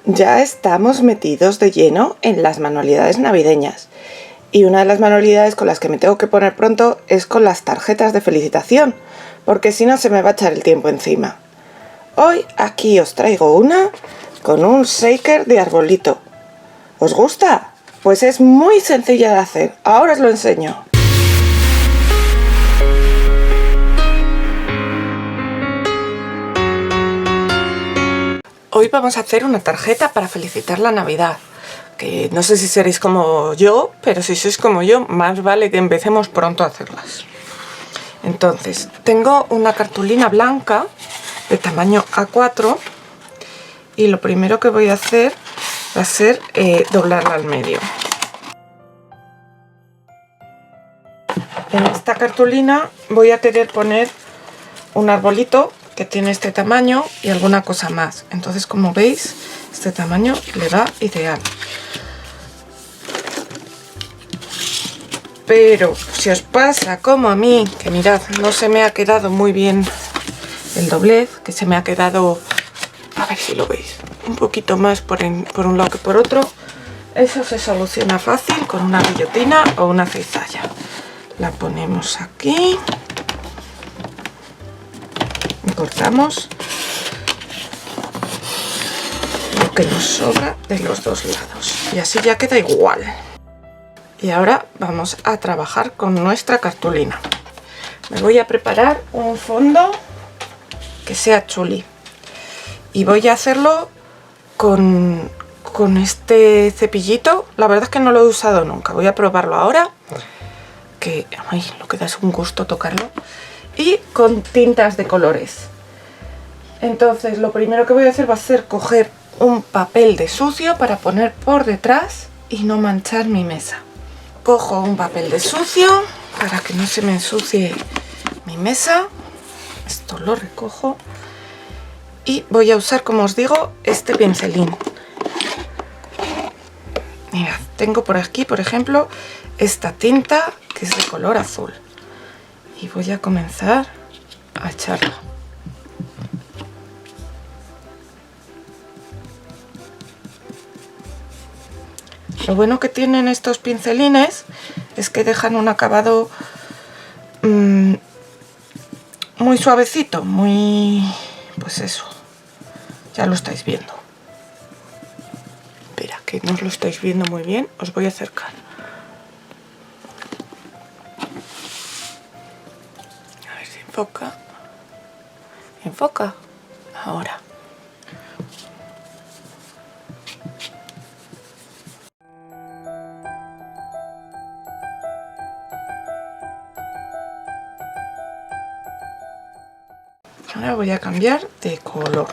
Ya estamos metidos de lleno en las manualidades navideñas. Y una de las manualidades con las que me tengo que poner pronto es con las tarjetas de felicitación, porque si no se me va a echar el tiempo encima. Hoy aquí os traigo una con un shaker de arbolito. ¿Os gusta? Pues es muy sencilla de hacer. Ahora os lo enseño. Hoy vamos a hacer una tarjeta para felicitar la Navidad. Que no sé si seréis como yo, pero si sois como yo, más vale que empecemos pronto a hacerlas. Entonces, tengo una cartulina blanca de tamaño A4 y lo primero que voy a hacer va a ser doblarla al medio. En esta cartulina voy a querer poner un arbolito que tiene este tamaño y alguna cosa más. Entonces, como veis, este tamaño le va ideal. Pero si os pasa como a mí, que mirad, no se me ha quedado muy bien el doblez, que se me ha quedado, a ver si lo veis, un poquito más por un lado que por otro, eso se soluciona fácil con una guillotina o una cizalla. La ponemos aquí y cortamos lo que nos sobra de los dos lados y así ya queda igual. Y ahora vamos a trabajar con nuestra cartulina. Me voy a preparar un fondo que sea chuli. Y voy a hacerlo con este cepillito. La verdad es que no lo he usado nunca. Voy a probarlo ahora. Que ay, lo que da es un gusto tocarlo. Y con tintas de colores. Entonces lo primero que voy a hacer va a ser coger un papel de sucio para poner por detrás y no manchar mi mesa. Cojo un papel de sucio para que no se me ensucie mi mesa. Esto lo recojo. Y voy a usar, como os digo, este pincelín. Mirad, tengo por aquí, por ejemplo, esta tinta que es de color azul. Y voy a comenzar a echarla. Lo bueno que tienen estos pincelines es que dejan un acabado muy suavecito, muy... pues eso, ya lo estáis viendo. Espera, que no os lo estáis viendo muy bien, os voy a acercar. A ver si enfoca. Enfoca. Ahora. Ahora voy a cambiar de color.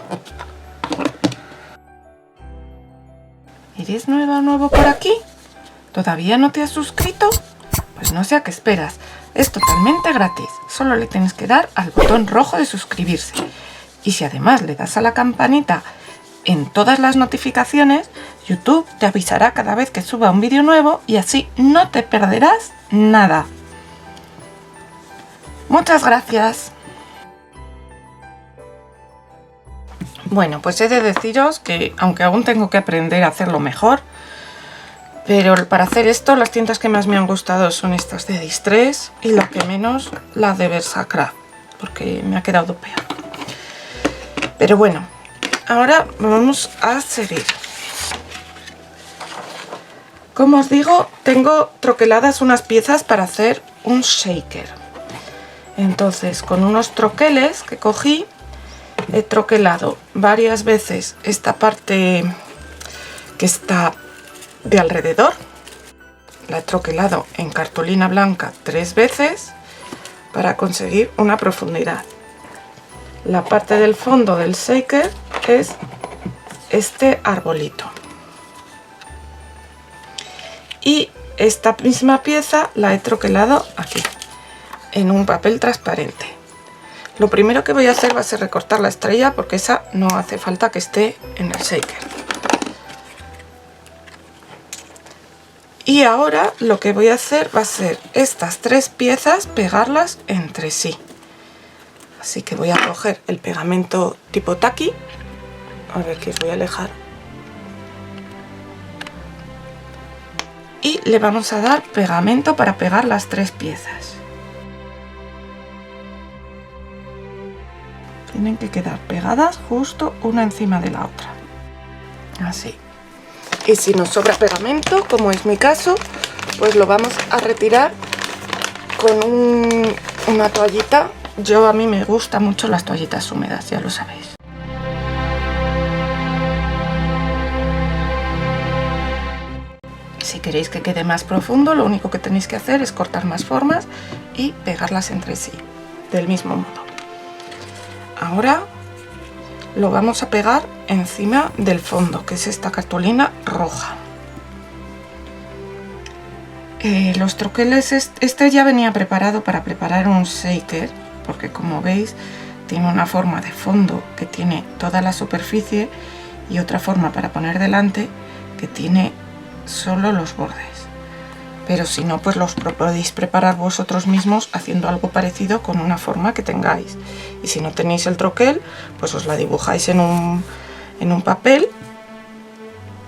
¿Eres nueva o nuevo por aquí? ¿Todavía no te has suscrito? Pues no sé a qué esperas. Es totalmente gratis. Solo le tienes que dar al botón rojo de suscribirse. Y si además le das a la campanita en todas las notificaciones, YouTube te avisará cada vez que suba un vídeo nuevo y así no te perderás nada. Muchas gracias. Bueno, pues he de deciros que, aunque aún tengo que aprender a hacerlo mejor, pero para hacer esto las tintas que más me han gustado son estas de Distress y la que menos la de Versacraft, porque me ha quedado peor. Pero bueno, ahora vamos a seguir. Como os digo, tengo troqueladas unas piezas para hacer un shaker. Entonces, con unos troqueles que cogí, he troquelado varias veces esta parte que está de alrededor. La he troquelado en cartulina blanca 3 veces para conseguir una profundidad. La parte del fondo del shaker es este arbolito. Y esta misma pieza la he troquelado aquí, en un papel transparente. Lo primero que voy a hacer va a ser recortar la estrella porque esa no hace falta que esté en el shaker. Y ahora lo que voy a hacer va a ser estas 3 piezas pegarlas entre sí. Así que voy a coger el pegamento tipo taqui. A ver, que os voy a alejar y le vamos a dar pegamento para pegar las 3 piezas. Tienen que quedar pegadas justo una encima de la otra, así. Y si nos sobra pegamento, como es mi caso, pues lo vamos a retirar con una toallita. A mí me gustan mucho las toallitas húmedas, ya lo sabéis. Si queréis que quede más profundo, lo único que tenéis que hacer es cortar más formas y pegarlas entre sí, del mismo modo. Ahora lo vamos a pegar encima del fondo, que es esta cartulina roja. Los troqueles, este ya venía preparado para preparar un shaker, porque como veis tiene una forma de fondo que tiene toda la superficie y otra forma para poner delante que tiene solo los bordes. Pero si no, pues los podéis preparar vosotros mismos haciendo algo parecido con una forma que tengáis. Y si no tenéis el troquel, pues os la dibujáis en un papel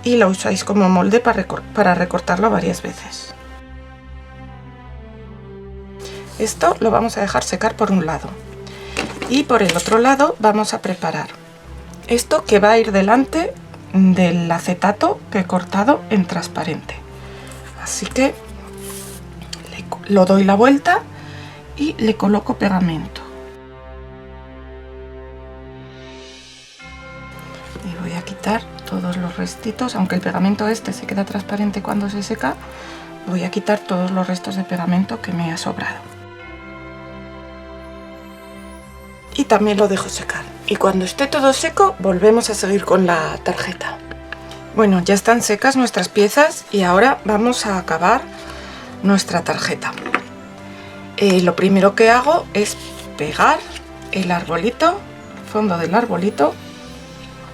y la usáis como molde para recortarlo varias veces. Esto lo vamos a dejar secar por un lado. Y por el otro lado vamos a preparar esto que va a ir delante del acetato que he cortado en transparente. Así que lo doy la vuelta y le coloco pegamento. Y voy a quitar todos los restitos, aunque el pegamento este se queda transparente cuando se seca, voy a quitar todos los restos de pegamento que me ha sobrado. Y también lo dejo secar. Y cuando esté todo seco, volvemos a seguir con la tarjeta. Bueno, ya están secas nuestras piezas y ahora vamos a acabar nuestra tarjeta. Lo primero que hago es pegar el arbolito, el fondo del arbolito,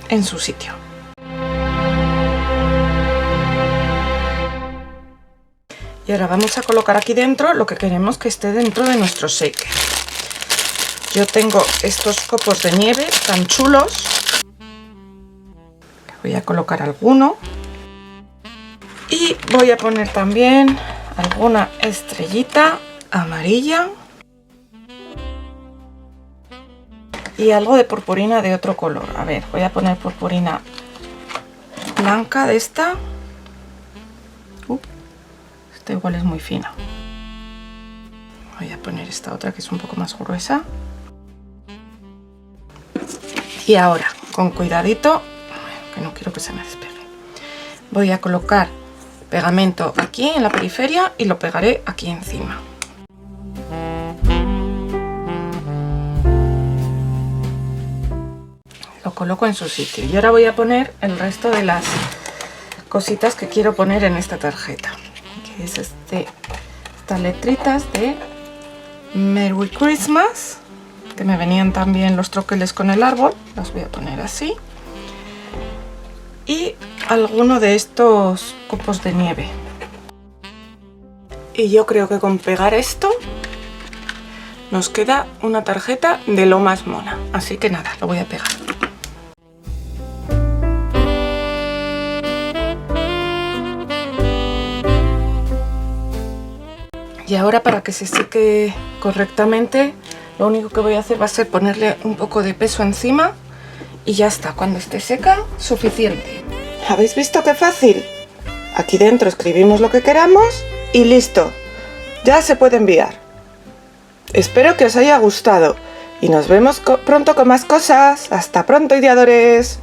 en su sitio. Y ahora vamos a colocar aquí dentro lo que queremos que esté dentro de nuestro shaker. Yo tengo estos copos de nieve tan chulos. Voy a colocar alguno. Y voy a poner también alguna estrellita amarilla. Y algo de purpurina de otro color. A ver, voy a poner purpurina blanca de esta. Esta igual es muy fina. Voy a poner esta otra que es un poco más gruesa. Y ahora, con cuidadito, que no quiero que se me despegue, voy a colocar pegamento aquí en la periferia y lo pegaré aquí encima. Lo coloco en su sitio y ahora voy a poner el resto de las cositas que quiero poner en esta tarjeta, que es estas letritas de Merry Christmas, que me venían también los troqueles con el árbol. Las voy a poner así. Y alguno de estos copos de nieve. Y yo creo que con pegar esto nos queda una tarjeta de lo más mona. Así que nada, lo voy a pegar. Y ahora, para que se seque correctamente, lo único que voy a hacer va a ser ponerle un poco de peso encima y ya está. Cuando esté seca, suficiente. ¿Habéis visto qué fácil? Aquí dentro escribimos lo que queramos y listo. Ya se puede enviar. Espero que os haya gustado y nos vemos pronto con más cosas. ¡Hasta pronto, ideadores!